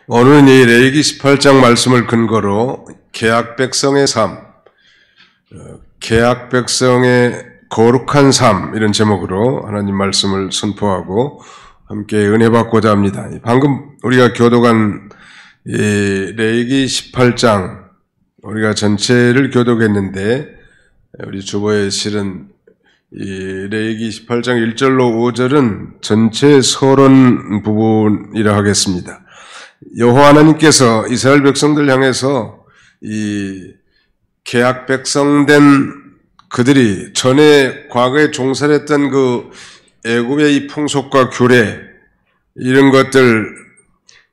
오늘은 이 레위기 18장 말씀을 근거로 개약 백성의 삶, 개약 백성의 거룩한 삶 이런 제목으로 하나님 말씀을 선포하고 함께 은혜 받고자 합니다. 방금 우리가 교독한 이 레위기 18장 우리가 전체를 교독했는데 우리 주보에 실은 이 레위기 18장 1절로 5절은 전체 서론 부분이라 하겠습니다. 여호와 하나님께서 이스라엘 백성들 향해서 이 개약 백성된 그들이 전에 과거에 종살했던 그 애굽의 이 풍속과 규례 이런 것들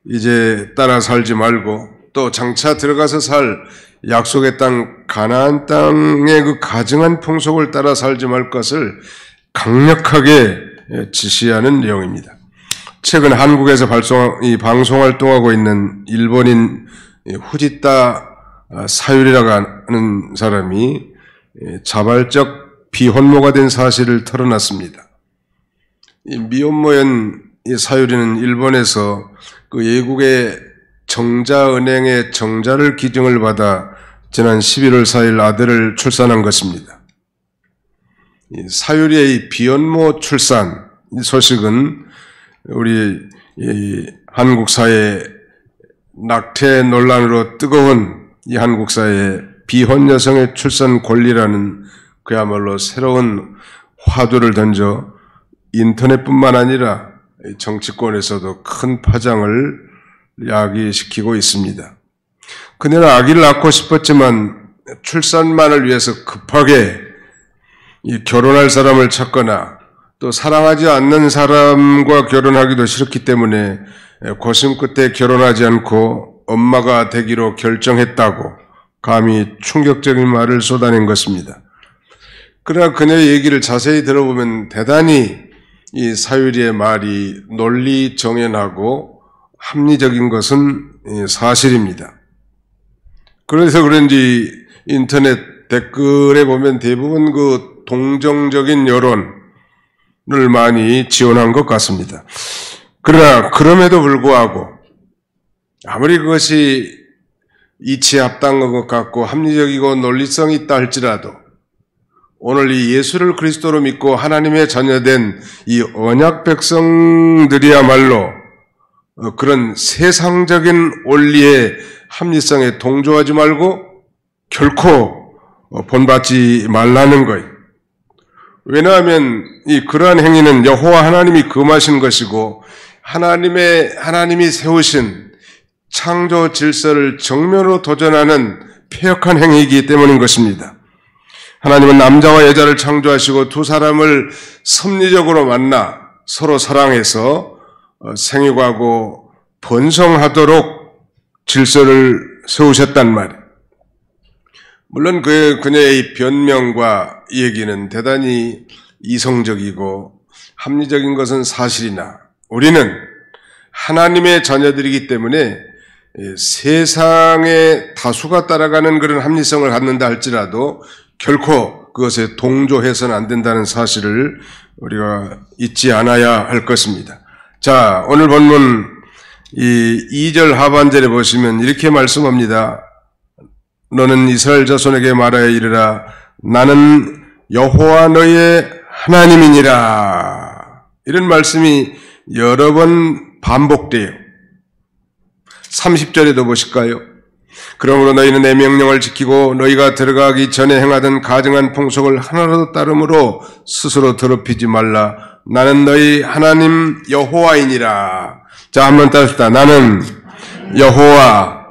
이제 따라 살지 말고 또 장차 들어가서 살 약속의 땅 가나안 땅의 그 가증한 풍속을 따라 살지 말 것을 강력하게 지시하는 내용입니다. 최근 한국에서 방송 활동하고 있는 일본인 후지타 사유리라고 하는 사람이 자발적 비혼모가 된 사실을 털어놨습니다. 이 미혼모인 이 사유리는 일본에서 그 외국의 정자은행의 정자를 기증을 받아 지난 11월 4일 아들을 출산한 것입니다. 이 사유리의 이 비혼모 출산 이 소식은 우리 한국 사회 낙태 논란으로 뜨거운 이 한국 사회 비혼 여성의 출산 권리라는 그야말로 새로운 화두를 던져 인터넷뿐만 아니라 정치권에서도 큰 파장을 야기시키고 있습니다. 그녀는 아기를 낳고 싶었지만 출산만을 위해서 급하게 결혼할 사람을 찾거나 또 사랑하지 않는 사람과 결혼하기도 싫었기 때문에 고심 끝에 결혼하지 않고 엄마가 되기로 결정했다고 감히 충격적인 말을 쏟아낸 것입니다. 그러나 그녀의 얘기를 자세히 들어보면 대단히 이 사유리의 말이 논리 정연하고 합리적인 것은 사실입니다. 그래서 그런지 인터넷 댓글에 보면 대부분 그 동정적인 여론을 많이 지원한 것 같습니다. 그러나 그럼에도 불구하고 아무리 그것이 이치에 합당한 것 같고 합리적이고 논리성이 있다 할지라도 오늘 이 예수를 그리스도로 믿고 하나님의 자녀된 이 언약 백성들이야말로 그런 세상적인 원리의 합리성에 동조하지 말고 결코 본받지 말라는 거예요. 왜냐하면 그러한 행위는 여호와 하나님이 금하신 것이고 하나님이 세우신 창조 질서를 정면으로 도전하는 폐역한 행위이기 때문인 것입니다. 하나님은 남자와 여자를 창조하시고 두 사람을 섭리적으로 만나 서로 사랑해서 생육하고 번성하도록 질서를 세우셨단 말이에요. 물론 그녀의 변명과 이 얘기는 대단히 이성적이고 합리적인 것은 사실이나 우리는 하나님의 자녀들이기 때문에 세상의 다수가 따라가는 그런 합리성을 갖는다 할지라도 결코 그것에 동조해서는 안 된다는 사실을 우리가 잊지 않아야 할 것입니다. 자, 오늘 본문 이 2절 하반절에 보시면 이렇게 말씀합니다. 너는 이스라엘 자손에게 말하여 이르라 나는 여호와 너희의 하나님이니라. 이런 말씀이 여러 번 반복돼요. 30절에도 보실까요? 그러므로 너희는 내 명령을 지키고 너희가 들어가기 전에 행하던 가증한 풍속을 하나라도 따름으로 스스로 더럽히지 말라. 나는 너희 하나님 여호와이니라. 자, 한번 따릅시다. 나는 여호와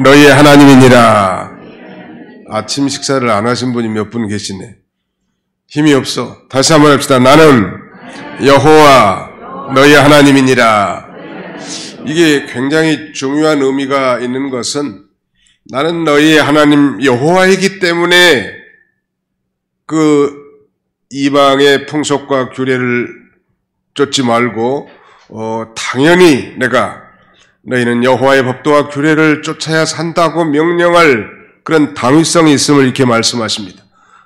너희의 하나님이니라. 아침 식사를 안 하신 분이 몇 분 계시네. 힘이 없어. 다시 한번 합시다. 나는 여호와 너희의 하나님이니라. 이게 굉장히 중요한 의미가 있는 것은 나는 너희의 하나님 여호와이기 때문에 그 이방의 풍속과 규례를 쫓지 말고 당연히 내가 너희는 여호와의 법도와 규례를 쫓아야 산다고 명령할 그런 당위성이 있음을 이렇게 말씀하십니다.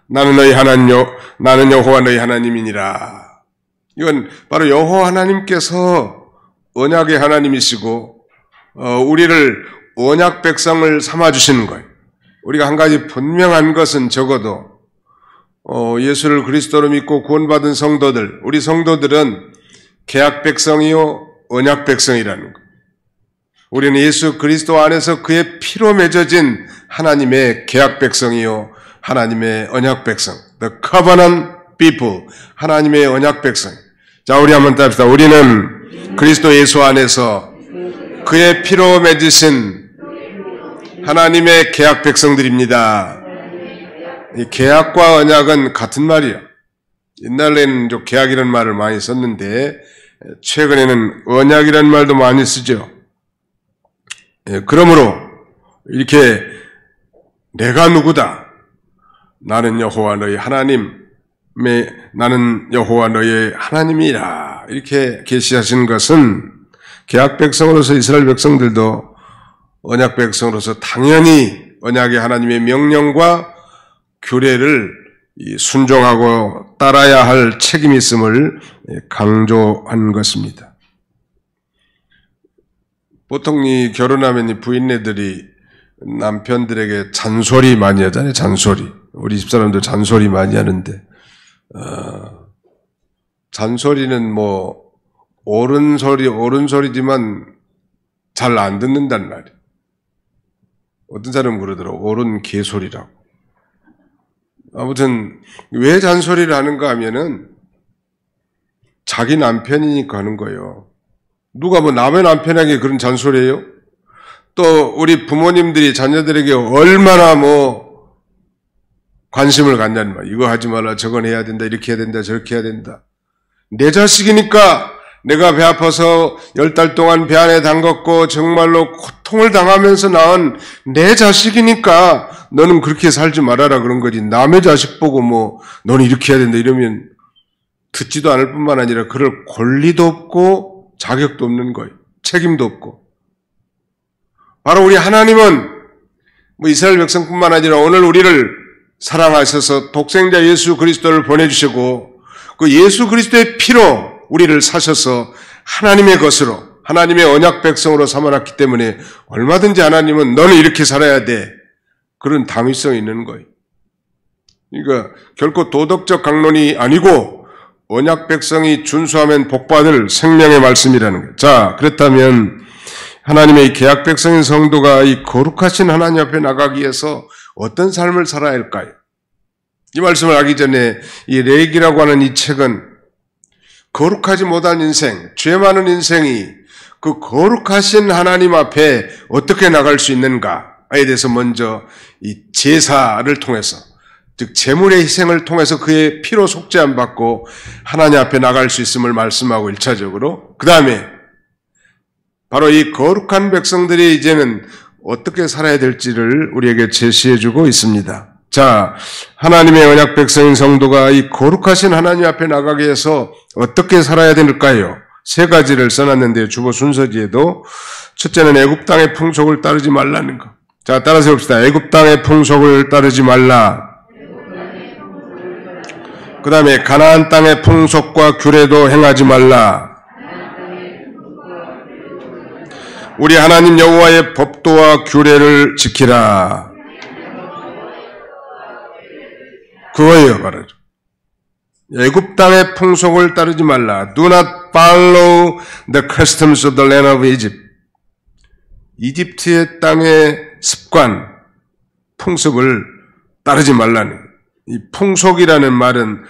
나는 여호와 너희 하나님이니라. 이건 바로 여호와 하나님께서 언약의 하나님이시고 우리를 언약 백성을 삼아주시는 거예요. 우리가 한 가지 분명한 것은 적어도 예수를 그리스도로 믿고 구원받은 성도들, 우리 성도들은 계약 백성이요 언약 백성이라는 것. 우리는 예수 그리스도 안에서 그의 피로 맺어진 하나님의 계약 백성이요 하나님의 언약 백성. The covenant people. 하나님의 언약 백성. 자, 우리 한번 따릅시다. 우리는 그리스도 예수 안에서 그의 피로 맺으신 하나님의 계약 백성들입니다. 이 계약과 언약은 같은 말이에요. 옛날에는 좀 계약이라는 말을 많이 썼는데 최근에는 언약이라는 말도 많이 쓰죠. 그러므로 이렇게 내가 누구다. 나는 여호와 너희 나는 여호와 너희의 하나님이라. 이렇게 계시하신 것은 계약 백성으로서 이스라엘 백성들도 언약 백성으로서 당연히 언약의 하나님의 명령과 규례를 순종하고 따라야 할 책임이 있음을 강조한 것입니다. 보통 결혼하면 이 부인네들이 남편들에게 잔소리 많이 하잖아요. 잔소리. 우리 집사람들 잔소리 많이 하는데 잔소리는 옳은 소리지만 잘 안 듣는단 말이에요. 어떤 사람은 그러더라고. 옳은 개소리라고. 아무튼 왜 잔소리를 하는가 하면은 자기 남편이니까 하는 거예요. 누가 남의 남편에게 그런 잔소리해요? 또 우리 부모님들이 자녀들에게 얼마나 관심을 갖냐는 말. 이거 하지 마라, 저건 해야 된다, 이렇게 해야 된다, 저렇게 해야 된다. 내 자식이니까 내가 배 아파서 10달 동안 배 안에 담궜고 정말로 고통을 당하면서 낳은 내 자식이니까 너는 그렇게 살지 말아라 그런 거지. 남의 자식 보고 너는 이렇게 해야 된다 이러면 듣지도 않을 뿐만 아니라 그럴 권리도 없고 자격도 없는 거예요. 책임도 없고. 바로 우리 하나님은 이스라엘 백성뿐만 아니라 오늘 우리를 사랑하셔서 독생자 예수 그리스도를 보내주시고 그 예수 그리스도의 피로 우리를 사셔서 하나님의 것으로 하나님의 언약 백성으로 삼아놨기 때문에 얼마든지 하나님은 너는 이렇게 살아야 돼. 그런 당위성이 있는 거예요. 그러니까 결코 도덕적 강론이 아니고 언약 백성이 준수하면 복받을 생명의 말씀이라는 거예요. 자, 그렇다면 하나님의 계약 백성인 성도가 이 거룩하신 하나님 앞에 나가기 위해서 어떤 삶을 살아야 할까요? 이 말씀을 하기 전에 이 레위기라고 하는 이 책은 거룩하지 못한 인생, 죄 많은 인생이 그 거룩하신 하나님 앞에 어떻게 나갈 수 있는가에 대해서 먼저 이 제사를 통해서, 즉 제물의 희생을 통해서 그의 피로 속죄함 받고 하나님 앞에 나갈 수 있음을 말씀하고 1차적으로, 그 다음에 바로 이 거룩한 백성들이 이제는 어떻게 살아야 될지를 우리에게 제시해주고 있습니다. 자, 하나님의 언약 백성인 성도가 이 거룩하신 하나님 앞에 나가기 위해서 어떻게 살아야 될까요? 3가지를 써놨는데요. 주보 순서지에도 첫째는 애굽 땅의 풍속을 따르지 말라는 거. 자, 따라서 해봅시다. 애굽 땅의 풍속을 따르지 말라. 그 다음에 가나안 땅의 풍속과 규례도 행하지 말라. 우리 하나님 여호와의 법도와 규례를 지키라. 그거예요, 바로. 애굽 땅의 풍속을 따르지 말라. Do not follow the customs of the land of Egypt. 이집트의 땅의 습관, 풍습을 따르지 말라는. 이 풍속이라는 말은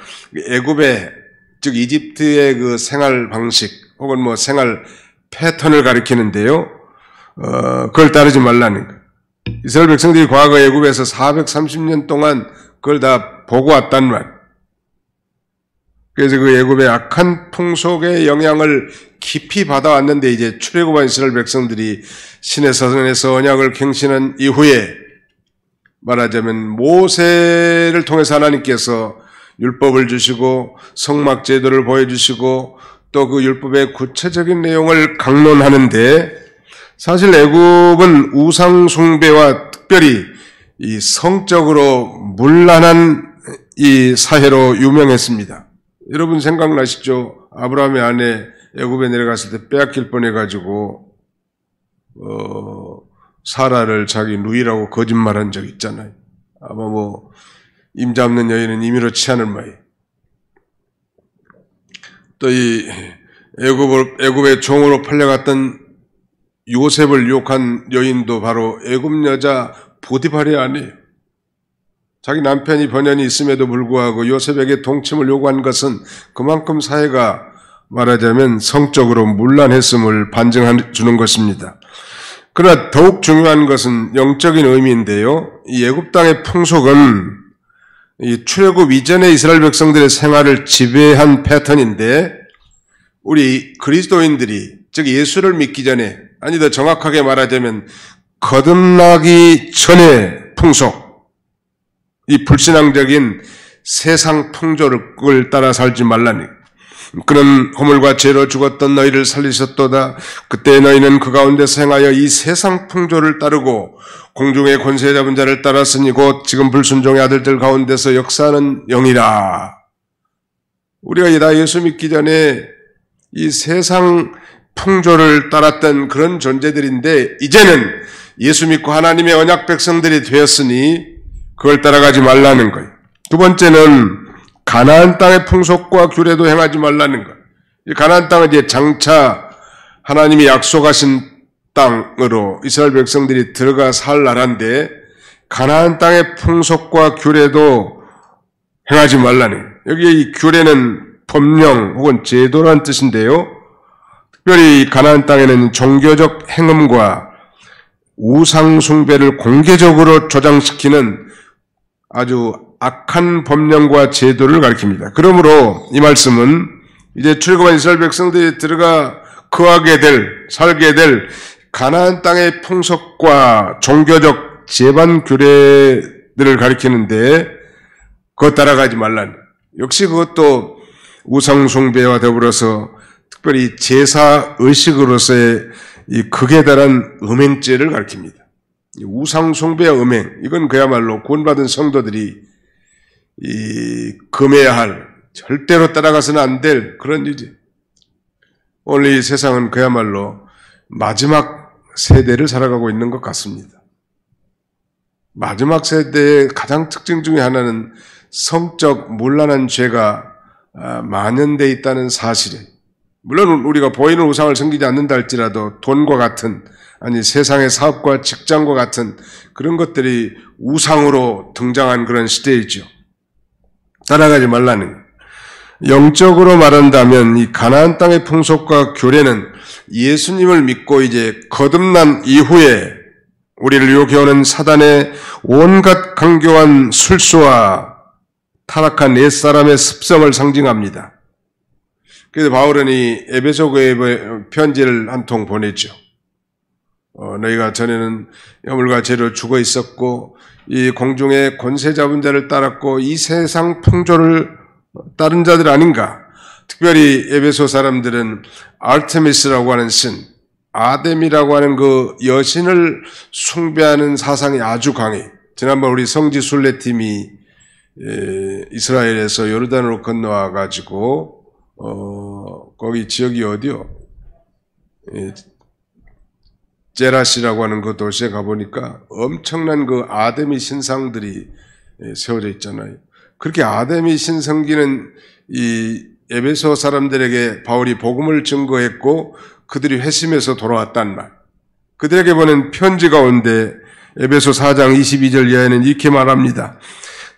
애굽의, 즉 이집트의 그 생활 방식 혹은 생활 패턴을 가리키는데요. 그걸 따르지 말라는 거. 이스라엘 백성들이 과거 애굽에서 430년 동안 그걸 다 보고 왔단 말. 그래서 그 애굽의 악한 풍속의 영향을 깊이 받아왔는데 이제 출애굽한 이스라엘 백성들이 신의 사전에서 언약을 갱신한 이후에 말하자면 모세를 통해서 하나님께서 율법을 주시고 성막 제도를 보여주시고 또 그 율법의 구체적인 내용을 강론하는데 사실 애굽은 우상 숭배와 특별히 이 성적으로 문란한 이 사회로 유명했습니다. 여러분 생각나시죠? 아브라함의 아내 애굽에 내려갔을 때 빼앗길 뻔해가지고 사라를 자기 누이라고 거짓말한 적 있잖아요. 아마 임 잡는 여인은 임의로 취하는 모양. 또 이 애굽의 종으로 팔려갔던 요셉을 유혹한 여인도 바로 애굽 여자 보디발이 아니에요. 자기 남편이 번연이 있음에도 불구하고 요셉에게 동침을 요구한 것은 그만큼 사회가 말하자면 성적으로 문란했음을 반증해 주는 것입니다. 그러나 더욱 중요한 것은 영적인 의미인데요. 이 애굽 땅의 풍속은 이 출애굽 이전의 이스라엘 백성들의 생활을 지배한 패턴인데 우리 그리스도인들이 즉 예수를 믿기 전에 아니 더 정확하게 말하자면 거듭나기 전의 풍속 이 불신앙적인 세상 풍조를 따라 살지 말라니 그는 허물과 죄로 죽었던 너희를 살리셨도다. 그때 너희는 그 가운데서 행하여 이 세상 풍조를 따르고 공중의 권세 잡은 자를 따랐으니 곧 지금 불순종의 아들들 가운데서 역사하는 영이라. 우리가 다 예수 믿기 전에 이 세상 풍조를 따랐던 그런 존재들인데 이제는 예수 믿고 하나님의 언약 백성들이 되었으니 그걸 따라가지 말라는 거예요. 두 번째는 가나안 땅의 풍속과 규례도 행하지 말라는 것. 이 가나안 땅은 이제 장차 하나님이 약속하신 땅으로 이스라엘 백성들이 들어가 살 나라인데 가나안 땅의 풍속과 규례도 행하지 말라는 거예요. 여기 이 규례는 법령 혹은 제도란 뜻인데요. 특별히 가나안 땅에는 종교적 행음과 우상 숭배를 공개적으로 조장시키는 아주 악한 법령과 제도를 가리킵니다. 그러므로 이 말씀은 이제 출애굽한 이스라엘 백성들이 들어가 거하게 될, 살게 될 가나안 땅의 풍속과 종교적 제반 규례들을 가리키는데 그것 따라가지 말라는. 역시 그것도 우상 숭배와 더불어서 특별히 제사 의식으로서의 이 극에 달한 음행죄를 가리킵니다. 우상 숭배와 음행, 이건 그야말로 구원받은 성도들이 금해야 할, 절대로 따라가서는 안 될 그런 일이지. 오늘 이 세상은 그야말로 마지막 세대를 살아가고 있는 것 같습니다. 마지막 세대의 가장 특징 중에 하나는 성적 문란한 죄가 만연되어 있다는 사실이에요. 물론 우리가 보이는 우상을 섬기지 않는다 할지라도 돈과 같은 아니 세상의 사업과 직장과 같은 그런 것들이 우상으로 등장한 그런 시대이죠. 따라가지 말라는 거예요. 영적으로 말한다면 이 가나안 땅의 풍속과 규례는 예수님을 믿고 이제 거듭난 이후에 우리를 유혹해오는 사단의 온갖 강교한 술수와 타락한 옛사람의 습성을 상징합니다. 그래서 바울은 이 에베소 교회에 편지를 한 통 보냈죠. 너희가 전에는 허물과 죄로 죽어 있었고 이 공중의 권세 잡은 자를 따랐고 이 세상 풍조를 따른 자들 아닌가. 특별히 에베소 사람들은 아르테미스라고 하는 신, 아뎀이라고 하는 그 여신을 숭배하는 사상이 아주 강해. 지난번 우리 성지 순례팀이 이스라엘에서 요르단으로 건너와 가지고 거기 지역이 어디요? 제라시라고 하는 그 도시에 가보니까 엄청난 그 아데미 신상들이 세워져 있잖아요. 그렇게 아데미 신 섬기는 이 에베소 사람들에게 바울이 복음을 증거했고 그들이 회심해서 돌아왔단 말. 그들에게 보낸 편지 가운데 에베소 4장 22절 이하에는 이렇게 말합니다.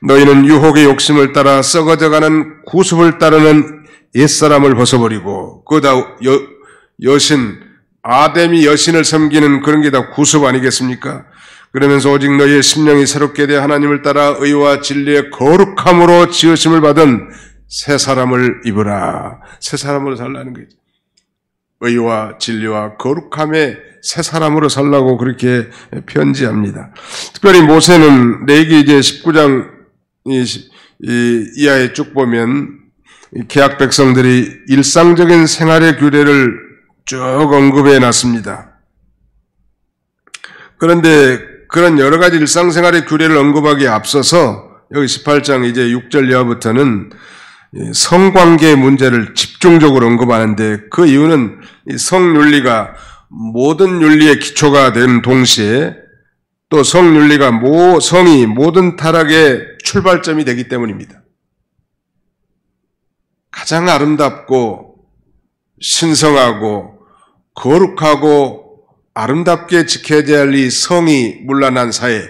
너희는 유혹의 욕심을 따라 썩어져가는 구습을 따르는 옛사람을 벗어버리고 그다 여신 아데미 여신을 섬기는 그런 게 다 구습 아니겠습니까? 그러면서 오직 너희의 심령이 새롭게 되어 하나님을 따라 의와 진리의 거룩함으로 지으심을 받은 새 사람을 입으라. 새 사람으로 살라는 거죠. 의와 진리와 거룩함의 새 사람으로 살라고 그렇게 편지합니다. 특별히 모세는 레위기 이제 19장 이하에 쭉 보면 개학 백성들이 일상적인 생활의 규례를 쭉 언급해 놨습니다. 그런데 그런 여러 가지 일상생활의 규례를 언급하기에 앞서서 여기 18장 이제 6절 이하부터는 성관계 문제를 집중적으로 언급하는데 그 이유는 이 성윤리가 모든 윤리의 기초가 된 동시에 또 성윤리가 성이 모든 타락의 출발점이 되기 때문입니다. 가장 아름답고 신성하고 거룩하고 아름답게 지켜져야 할 이 성이 문란한 사회,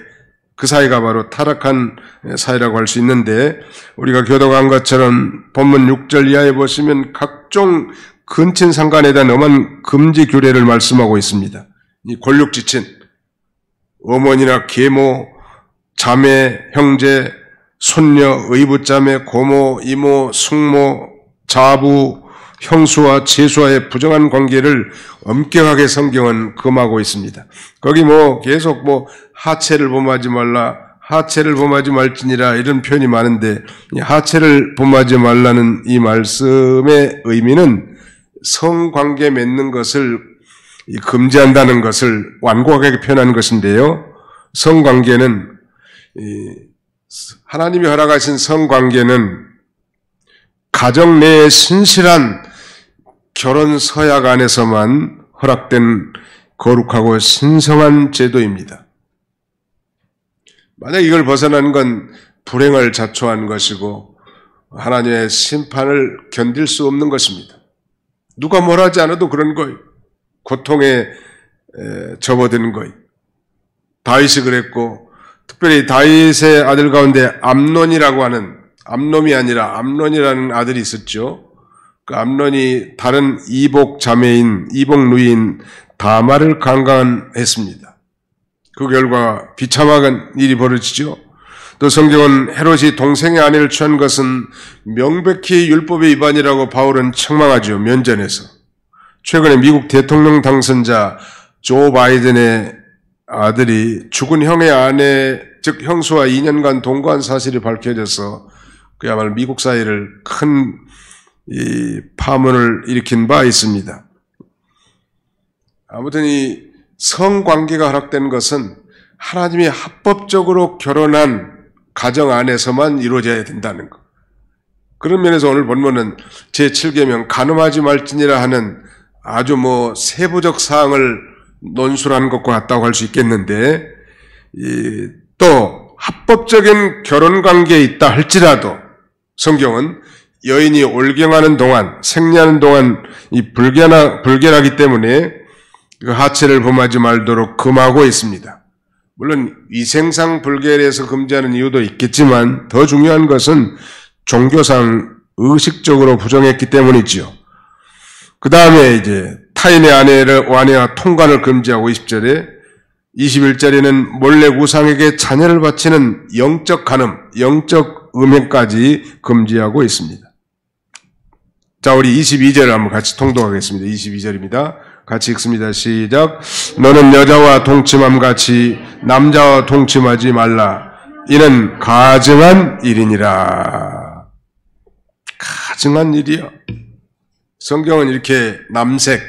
그 사회가 바로 타락한 사회라고 할 수 있는데, 우리가 교도한 것처럼 본문 6절 이하에 보시면 각종 근친상간에 대한 엄한 금지 규례를 말씀하고 있습니다. 이 권력지친, 어머니나 계모, 자매, 형제, 손녀, 의붓자매, 고모, 이모, 숙모, 자부, 형수와 제수와의 부정한 관계를 엄격하게 성경은 금하고 있습니다. 거기 계속 하체를 범하지 말라, 하체를 범하지 말지니라 이런 표현이 많은데, 하체를 범하지 말라는 이 말씀의 의미는 성관계 맺는 것을 금지한다는 것을 완곡하게 표현하는 것인데요. 성관계는, 하나님이 허락하신 성관계는 가정 내의 신실한 결혼 서약 안에서만 허락된 거룩하고 신성한 제도입니다. 만약 이걸 벗어나는 건 불행을 자초한 것이고 하나님의 심판을 견딜 수 없는 것입니다. 누가 뭘 하지 않아도 그런 거예요. 고통에 접어드는 거예요. 다윗이 그랬고, 특별히 다윗의 아들 가운데 암놈이 아니라 암논이라는 아들이 있었죠. 그 암논이 다른 이복 자매인, 이복 누이인 다말을 강간했습니다. 그 결과 비참한 일이 벌어지죠. 또 성경은 헤롯이 동생의 아내를 취한 것은 명백히 율법의 위반이라고 바울은 책망하죠. 면전에서. 최근에 미국 대통령 당선자 조 바이든의 아들이 죽은 형의 아내, 즉 형수와 2년간 동거한 사실이 밝혀져서 그야말로 미국 사회를 큰 파문을 일으킨 바 있습니다. 아무튼 이 성관계가 허락된 것은 하나님이 합법적으로 결혼한 가정 안에서만 이루어져야 된다는 것. 그런 면에서 오늘 본문은 제7계명 간음하지 말지니라 하는 아주 세부적 사항을 논술한 것과 같다고 할 수 있겠는데, 또 합법적인 결혼관계에 있다 할지라도 성경은 여인이 올경하는 동안, 생리하는 동안 불결하기 때문에 그 하체를 범하지 말도록 금하고 있습니다. 물론 위생상 불결해서 금지하는 이유도 있겠지만 더 중요한 것은 종교상 의식적으로 부정했기 때문이지요. 그 다음에 타인의 아내와 통관을 금지하고 20절에, 21절에는 몰래 우상에게 자녀를 바치는 영적 간음, 영적 음행까지 금지하고 있습니다. 자, 우리 22절을 한번 같이 통독하겠습니다. 22절입니다. 같이 읽습니다. 시작. 너는 여자와 동침함 같이 남자와 동침하지 말라. 이는 가증한 일이니라. 가증한 일이요. 성경은 이렇게 남색,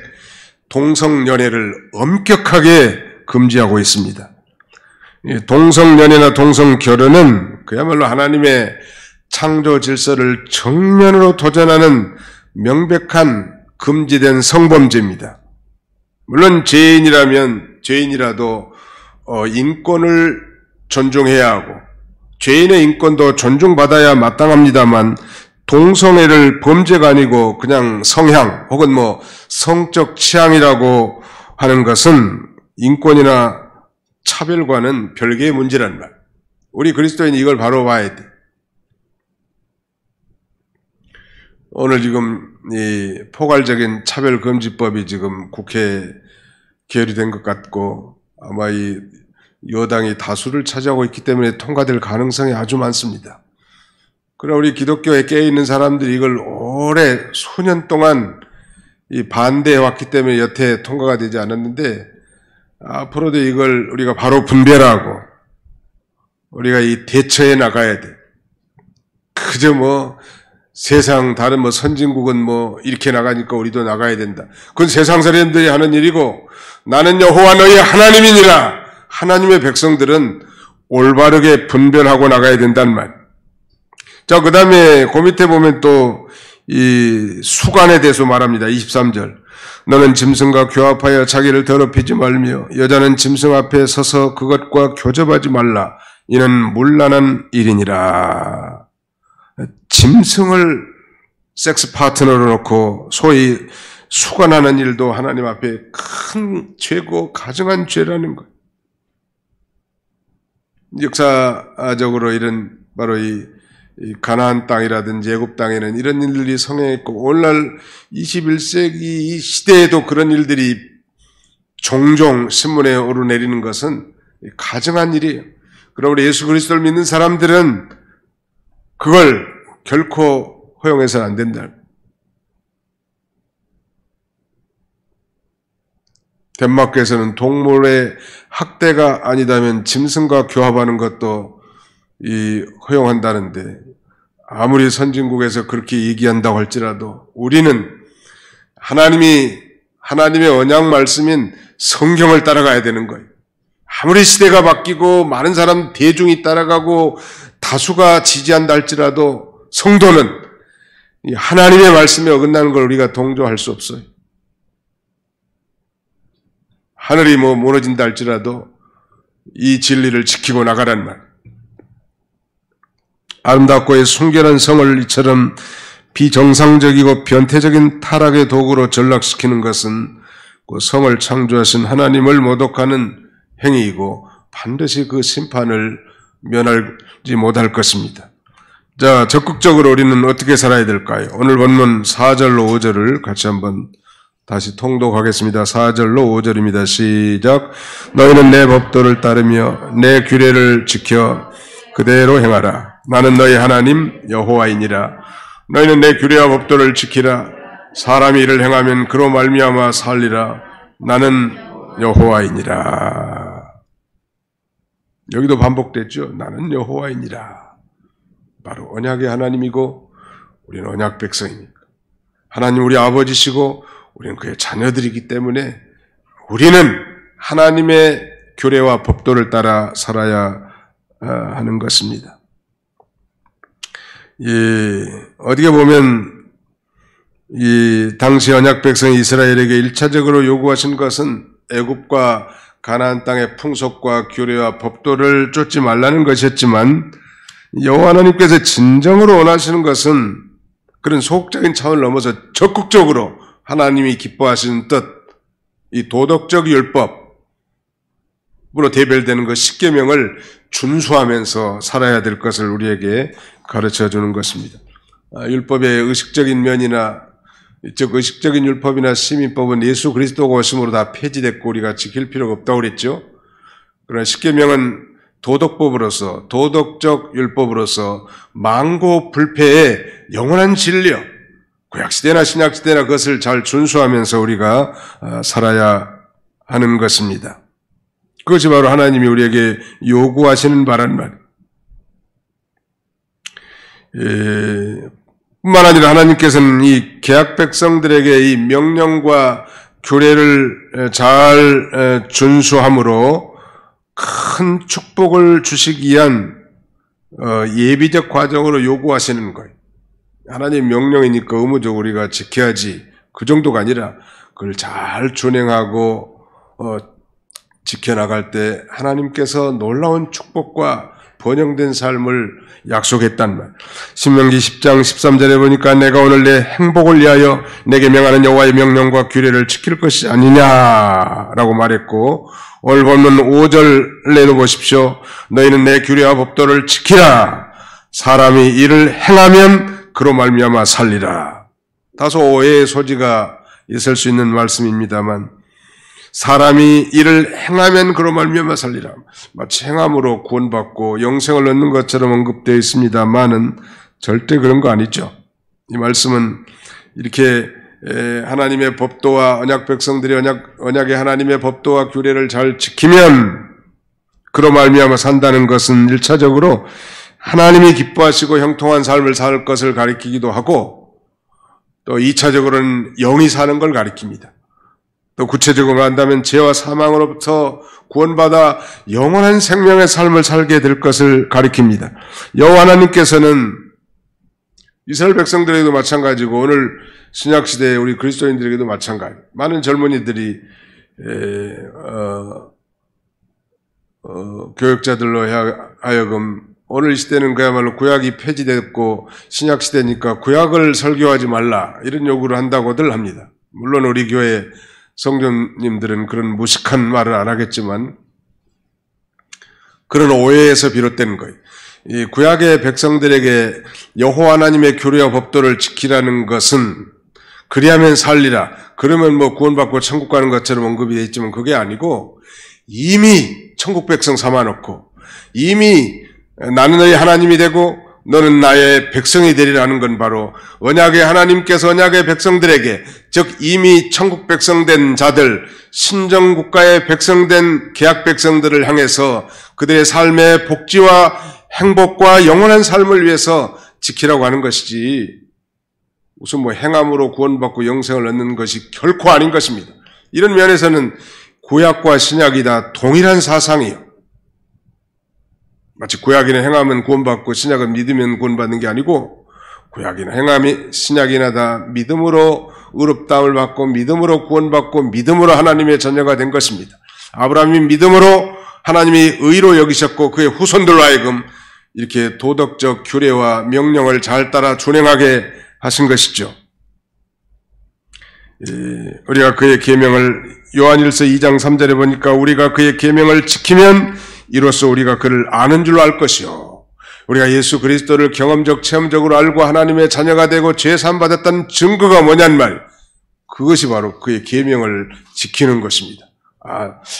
동성연애를 엄격하게 금지하고 있습니다. 동성연애나 동성결혼은 그야말로 하나님의 창조 질서를 정면으로 도전하는 명백한 금지된 성범죄입니다. 물론 죄인이라도 인권을 존중해야 하고 죄인의 인권도 존중받아야 마땅합니다만, 동성애를 범죄가 아니고 그냥 성향 혹은 성적 취향이라고 하는 것은 인권이나 차별과는 별개의 문제란 말. 우리 그리스도인이 이걸 바로 봐야 돼. 오늘 지금 이 포괄적인 차별금지법이 지금 국회에 계류된 것 같고, 아마 이 여당이 다수를 차지하고 있기 때문에 통과될 가능성이 아주 많습니다. 그러나 우리 기독교에 깨어있는 사람들이 이걸 오래 수년 동안 반대해왔기 때문에 여태 통과가 되지 않았는데, 앞으로도 이걸 우리가 바로 분별하고 우리가 대처해 나가야 돼. 그저 세상 다른 선진국은 이렇게 나가니까 우리도 나가야 된다. 그건 세상 사람들이 하는 일이고, 나는 여호와 너희 하나님이니라. 하나님의 백성들은 올바르게 분별하고 나가야 된다는 말. 자, 그 다음에 그 밑에 보면 또 이 수관에 대해서 말합니다. 23절. 너는 짐승과 교합하여 자기를 더럽히지 말며 여자는 짐승 앞에 서서 그것과 교접하지 말라. 이는 문란한 일이니라. 짐승을 섹스 파트너로 놓고 소위 수관하는 일도 하나님 앞에 큰 죄고 가증한 죄라는 거예요. 역사적으로 이런 바로 이 가나안 땅이라든지 애굽 땅에는 이런 일들이 성행했고 오늘날 21세기 이 시대에도 그런 일들이 종종 신문에 오르내리는 것은 가증한 일이에요. 그러므로 예수 그리스도를 믿는 사람들은 그걸 결코 허용해서는 안 된다. 덴마크에서는 동물의 학대가 아니다면 짐승과 교합하는 것도 허용한다는데 아무리 선진국에서 그렇게 얘기한다고 할지라도 우리는 하나님의 언약 말씀인 성경을 따라가야 되는 거예요. 아무리 시대가 바뀌고 많은 사람 대중이 따라가고 다수가 지지한다 할지라도 성도는 하나님의 말씀에 어긋나는 걸 우리가 동조할 수 없어요. 하늘이 무너진다 할지라도 이 진리를 지키고 나가란 말. 아름답고 순결한 성을 이처럼 비정상적이고 변태적인 타락의 도구로 전락시키는 것은 그 성을 창조하신 하나님을 모독하는 행위이고 반드시 그 심판을 면하지 못할 것입니다. 자, 적극적으로 우리는 어떻게 살아야 될까요? 오늘 본문 4절로 5절을 같이 한번 다시 통독하겠습니다. 4절로 5절입니다. 시작. 너희는 내 법도를 따르며 내 규례를 지켜 그대로 행하라. 나는 너희 하나님 여호와이니라. 너희는 내 규례와 법도를 지키라. 사람이 이를 행하면 그로 말미암아 살리라. 나는 여호와이니라. 여기도 반복됐죠. 나는 여호와이니라. 바로 언약의 하나님이고 우리는 언약 백성입니다. 하나님 우리 아버지시고 우리는 그의 자녀들이기 때문에 우리는 하나님의 규례와 법도를 따라 살아야 하는 것입니다. 어떻게 보면 이 당시 언약 백성 이스라엘에게 1차적으로 요구하신 것은 애굽과 가나안 땅의 풍속과 규례와 법도를 쫓지 말라는 것이었지만 여호와 하나님께서 진정으로 원하시는 것은 그런 소극적인 차원을 넘어서 적극적으로 하나님이 기뻐하시는 뜻, 이 도덕적 율법으로 대별되는 것 10계명을 준수하면서 살아야 될 것을 우리에게 가르쳐 주는 것입니다. 율법의 의식적인 면이나 즉 의식적인 율법이나 시민법은 예수 그리스도가 오심으로 다 폐지됐고 우리가 지킬 필요가 없다고 그랬죠. 그러나 10계명은 도덕법으로서 도덕적 율법으로서 만고 불패의 영원한 진리요. 구약시대나 신약시대나 그것을 잘 준수하면서 우리가 살아야 하는 것입니다. 그것이 바로 하나님이 우리에게 요구하시는 바란 말. 뿐만 아니라 하나님께서는 이 계약 백성들에게 이 명령과 규례를 잘 준수함으로 큰 축복을 주시기 위한 예비적 과정으로 요구하시는 거예요. 하나님 명령이니까 의무적으로 우리가 지켜야지 그 정도가 아니라 그걸 잘 준행하고 지켜나갈 때 하나님께서 놀라운 축복과 번영된 삶을 약속했단 말. 신명기 10장 13절에 보니까 내가 오늘 내 행복을 위하여 내게 명하는 여호와의 명령과 규례를 지킬 것이 아니냐라고 말했고 오늘 보면 5절에도 보십시오. 너희는 내 규례와 법도를 지키라. 사람이 이를 행하면 그로 말미암아 살리라. 다소 오해의 소지가 있을 수 있는 말씀입니다만 사람이 이를 행하면 그로 말미암아 살리라. 마치 행함으로 구원받고 영생을 얻는 것처럼 언급되어 있습니다만은 절대 그런 거 아니죠. 이 말씀은 이렇게 하나님의 법도와 언약 백성들이 언약의 하나님의 법도와 규례를 잘 지키면 그로 말미암아 산다는 것은 1차적으로 하나님이 기뻐하시고 형통한 삶을 살 것을 가리키기도 하고 또 2차적으로는 영이 사는 걸 가리킵니다. 또 구체적으로 한다면 죄와 사망으로부터 구원받아 영원한 생명의 삶을 살게 될 것을 가리킵니다. 여호와 하나님께서는 이스라엘 백성들에게도 마찬가지고 오늘 신약시대의 우리 그리스도인들에게도 마찬가지. 많은 젊은이들이 교역자들로 하여금 오늘 시대는 그야말로 구약이 폐지됐고 신약시대니까 구약을 설교하지 말라 이런 요구를 한다고들 합니다. 물론 우리 교회 성도님들은 그런 무식한 말을 안 하겠지만 그런 오해에서 비롯된 거예요. 이 구약의 백성들에게 여호와 하나님의 규례와 법도를 지키라는 것은 그리하면 살리라. 그러면 뭐 구원받고 천국 가는 것처럼 언급이 되어 있지만 그게 아니고 이미 천국 백성 삼아놓고 이미 나는 너희 하나님이 되고 너는 나의 백성이 되리라는 건 바로 언약의 하나님께서 언약의 백성들에게 즉 이미 천국 백성된 자들 신정국가의 백성된 계약 백성들을 향해서 그들의 삶의 복지와 행복과 영원한 삶을 위해서 지키라고 하는 것이지 무슨 뭐 행함으로 구원받고 영생을 얻는 것이 결코 아닌 것입니다. 이런 면에서는 구약과 신약이 다 동일한 사상이에요. 마치 구약이나 행하면 구원받고 신약은 믿으면 구원받는 게 아니고 구약이나 행함이 신약이나 다 믿음으로 의롭다함을 받고 믿음으로 구원받고 믿음으로 하나님의 자녀가 된 것입니다. 아브라함이 믿음으로 하나님이 의로 여기셨고 그의 후손들로 하여금 이렇게 도덕적 규례와 명령을 잘 따라 준행하게 하신 것이죠. 우리가 그의 계명을 요한일서 2장 3절에 보니까 우리가 그의 계명을 지키면 이로써 우리가 그를 아는 줄로 알 것이요. 우리가 예수 그리스도를 경험적 체험적으로 알고 하나님의 자녀가 되고 죄 사함 받았다는 증거가 뭐냔 말. 그것이 바로 그의 계명을 지키는 것입니다.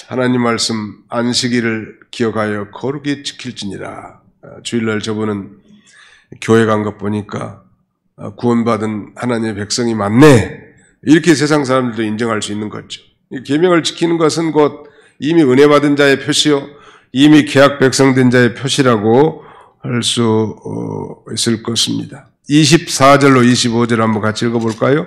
하나님 말씀 안식일을 기억하여 거룩히 지킬지니라. 주일날 저분은 교회 간 것 보니까 구원받은 하나님의 백성이 많네. 이렇게 세상 사람들도 인정할 수 있는 거죠. 계명을 지키는 것은 곧 이미 은혜 받은 자의 표시요. 이미 계약 백성된 자의 표시라고 할 수 있을 것입니다. 24절로 25절 한번 같이 읽어볼까요?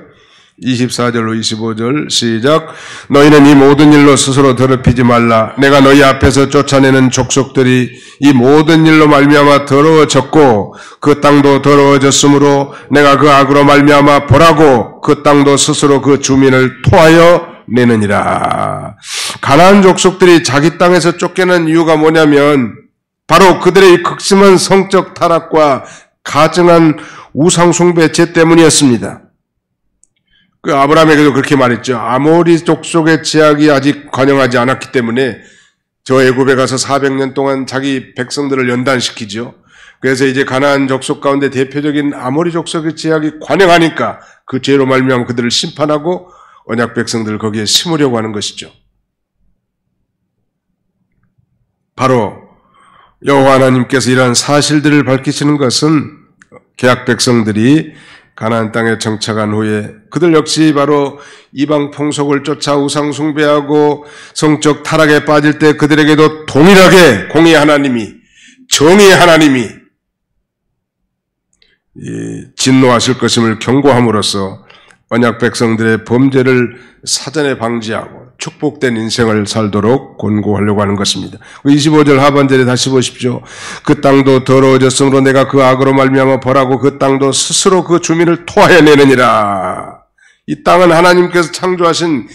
24절로 25절 시작. 너희는 이 모든 일로 스스로 더럽히지 말라. 내가 너희 앞에서 쫓아내는 족속들이 이 모든 일로 말미암아 더러워졌고 그 땅도 더러워졌으므로 내가 그 악으로 말미암아 보라고 그 땅도 스스로 그 주민을 토하여 내느니라. 가나안 족속들이 자기 땅에서 쫓겨난 이유가 뭐냐면 바로 그들의 극심한 성적 타락과 가증한 우상 숭배 죄 때문이었습니다. 그 아브라함에게도 그렇게 말했죠. 아모리 족속의 제약이 아직 관영하지 않았기 때문에 저 애굽에 가서 400년 동안 자기 백성들을 연단시키죠. 그래서 이제 가나안 족속 가운데 대표적인 아모리 족속의 제약이 관영하니까 그 죄로 말미암아 그들을 심판하고 언약 백성들을 거기에 심으려고 하는 것이죠. 바로 여호와 하나님께서 이러한 사실들을 밝히시는 것은 계약 백성들이 가나안 땅에 정착한 후에 그들 역시 바로 이방 풍속을 쫓아 우상 숭배하고 성적 타락에 빠질 때 그들에게도 동일하게 공의 하나님이 정의의 하나님이 진노하실 것임을 경고함으로써 언약 백성들의 범죄를 사전에 방지하고 축복된 인생을 살도록 권고하려고 하는 것입니다. 25절 하반절에 다시 보십시오. 그 땅도 더러워졌으므로 내가 그 악으로 말미암아 보라고 그 땅도 스스로 그 주민을 토하여 내느니라. 이 땅은 하나님께서 창조하신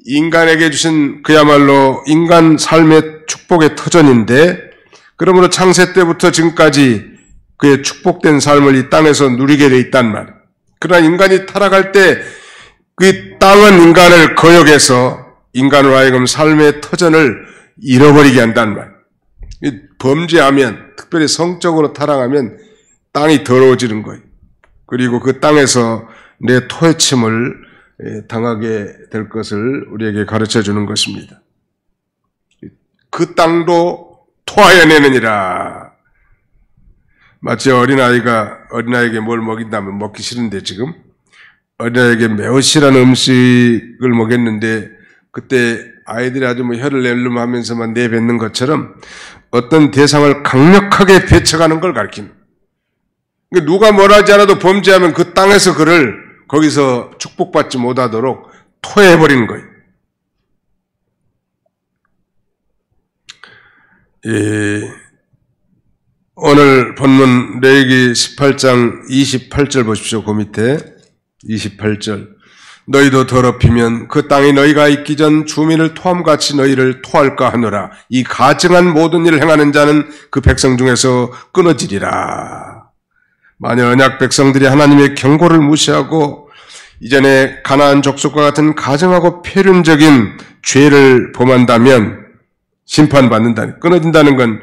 인간에게 주신 그야말로 인간 삶의 축복의 터전인데 그러므로 창세 때부터 지금까지 그의 축복된 삶을 이 땅에서 누리게 돼 있단 말이에요. 그러나 인간이 타락할 때 그 땅은 인간을 거역해서 인간으로 하여금 삶의 터전을 잃어버리게 한단 말이에요. 범죄하면 특별히 성적으로 타락하면 땅이 더러워지는 거예요. 그리고 그 땅에서 내 토해침을 당하게 될 것을 우리에게 가르쳐 주는 것입니다. 그 땅도 토하여 내느니라. 마치 어린아이에게 뭘 먹인다면 먹기 싫은데 지금 어린아이에게 매우 싫어하는 음식을 먹였는데 그때 아이들이 아주 혀를 낼름하면서만 내뱉는 것처럼 어떤 대상을 강력하게 배척하는 걸 가리킵니다. 누가 뭘 하지 않아도 범죄하면 그 땅에서 그를 거기서 축복받지 못하도록 토해버리는 거예요. 오늘 본문 레위기 18장 28절 보십시오. 그 밑에 28절 너희도 더럽히면 그 땅이 너희가 있기 전 주민을 토함같이 너희를 토할까 하노라. 이 가증한 모든 일을 행하는 자는 그 백성 중에서 끊어지리라. 만일 언약 백성들이 하나님의 경고를 무시하고 이전에 가나안 족속과 같은 가증하고 폐륜적인 죄를 범한다면 심판받는다. 끊어진다는 건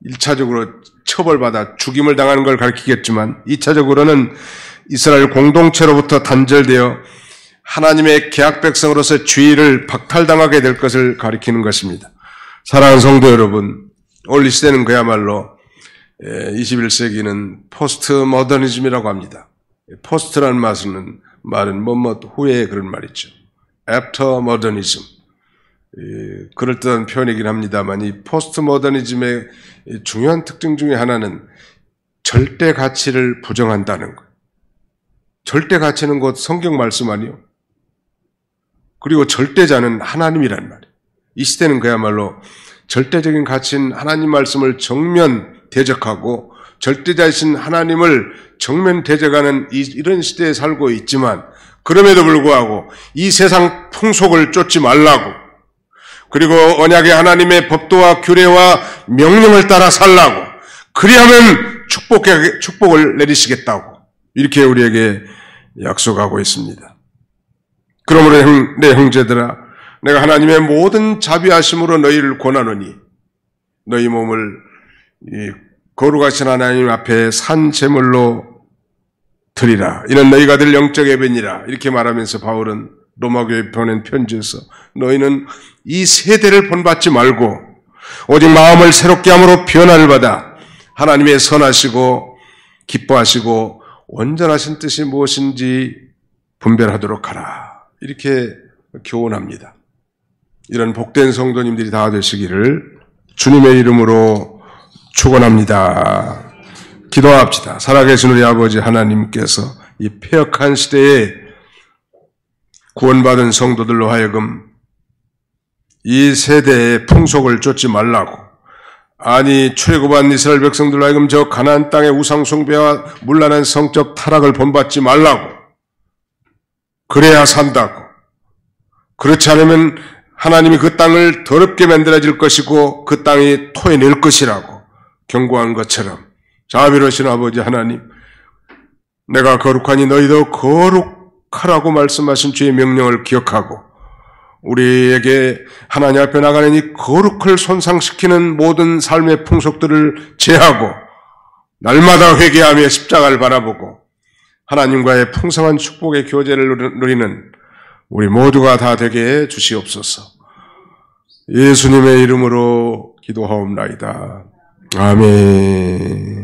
1차적으로 처벌받아 죽임을 당하는 걸 가리키겠지만 2차적으로는 이스라엘 공동체로부터 단절되어 하나님의 계약 백성으로서 주의를 박탈당하게 될 것을 가리키는 것입니다. 사랑하는 성도 여러분, 오늘 이 시대는 그야말로 21세기는 포스트 모더니즘이라고 합니다. 포스트라는 말은 뭐뭐 후에 그런 말이죠. 애프터 모더니즘. 그럴듯한 표현이긴 합니다만 이 포스트 모더니즘의 중요한 특징 중에 하나는 절대 가치를 부정한다는 것. 절대 가치는 곧 성경 말씀 아니요. 그리고 절대자는 하나님이란 말이에요. 이 시대는 그야말로 절대적인 가치인 하나님 말씀을 정면 대적하고 절대자이신 하나님을 정면 대적하는 이런 시대에 살고 있지만 그럼에도 불구하고 이 세상 풍속을 쫓지 말라고 그리고 언약의 하나님의 법도와 규례와 명령을 따라 살라고 그리하면 축복을 내리시겠다고 이렇게 우리에게 약속하고 있습니다. 그러므로 내 형제들아 내가 하나님의 모든 자비하심으로 너희를 권하노니 너희 몸을 거룩하신 하나님 앞에 산 제물로 드리라. 이는 너희가 들 영적 예배니라. 이렇게 말하면서 바울은 로마교회에 보낸 편지에서 너희는 이 세대를 본받지 말고 오직 마음을 새롭게 함으로 변화를 받아 하나님의 선하시고 기뻐하시고 온전하신 뜻이 무엇인지 분별하도록 하라. 이렇게 교훈합니다. 이런 복된 성도님들이 다 되시기를 주님의 이름으로 축원합니다. 기도합시다. 살아계신 우리 아버지 하나님께서 이 폐역한 시대에 구원받은 성도들로 하여금 이 세대의 풍속을 쫓지 말라고 아니 출애굽한 이스라엘 백성들로 하여금 저 가나안 땅의 우상 숭배와 문란한 성적 타락을 본받지 말라고 그래야 산다고 그렇지 않으면 하나님이 그 땅을 더럽게 만들어질 것이고 그 땅이 토해낼 것이라고 경고한 것처럼 자비로우신 아버지 하나님 내가 거룩하니 너희도 거룩하라고 말씀하신 주의 명령을 기억하고 우리에게 하나님 앞에 나가는 이 거룩을 손상시키는 모든 삶의 풍속들을 제하고 날마다 회개하며 십자가를 바라보고 하나님과의 풍성한 축복의 교제를 누리는 우리 모두가 다 되게 해 주시옵소서. 예수님의 이름으로 기도하옵나이다. 아멘.